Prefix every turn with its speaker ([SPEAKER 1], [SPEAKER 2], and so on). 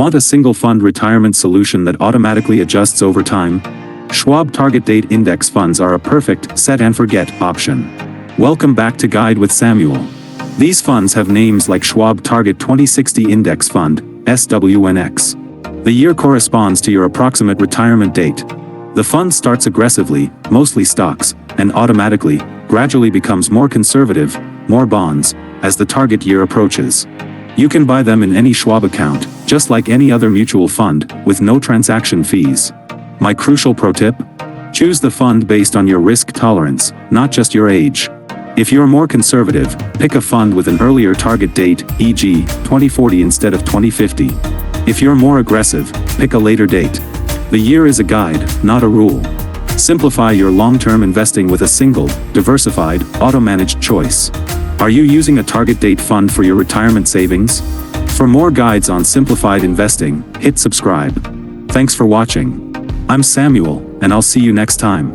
[SPEAKER 1] Want a single fund retirement solution that automatically adjusts over time? Schwab Target Date Index Funds are a perfect set and forget option. Welcome back to Guide with Samuel. These funds have names like Schwab Target 2060 Index Fund, SWNX. The year corresponds to your approximate retirement date. The fund starts aggressively, mostly stocks, and automatically, gradually becomes more conservative, more bonds, as the target year approaches. You can buy them in any Schwab account, just like any other mutual fund, with no transaction fees. My crucial pro tip? Choose the fund based on your risk tolerance, not just your age. If you're more conservative, pick a fund with an earlier target date, e.g., 2040 instead of 2050. If you're more aggressive, pick a later date. The year is a guide, not a rule. Simplify your long-term investing with a single, diversified, auto-managed choice. Are you using a target date fund for your retirement savings? For more guides on simplified investing, hit subscribe. Thanks for watching. I'm Samuel, and I'll see you next time.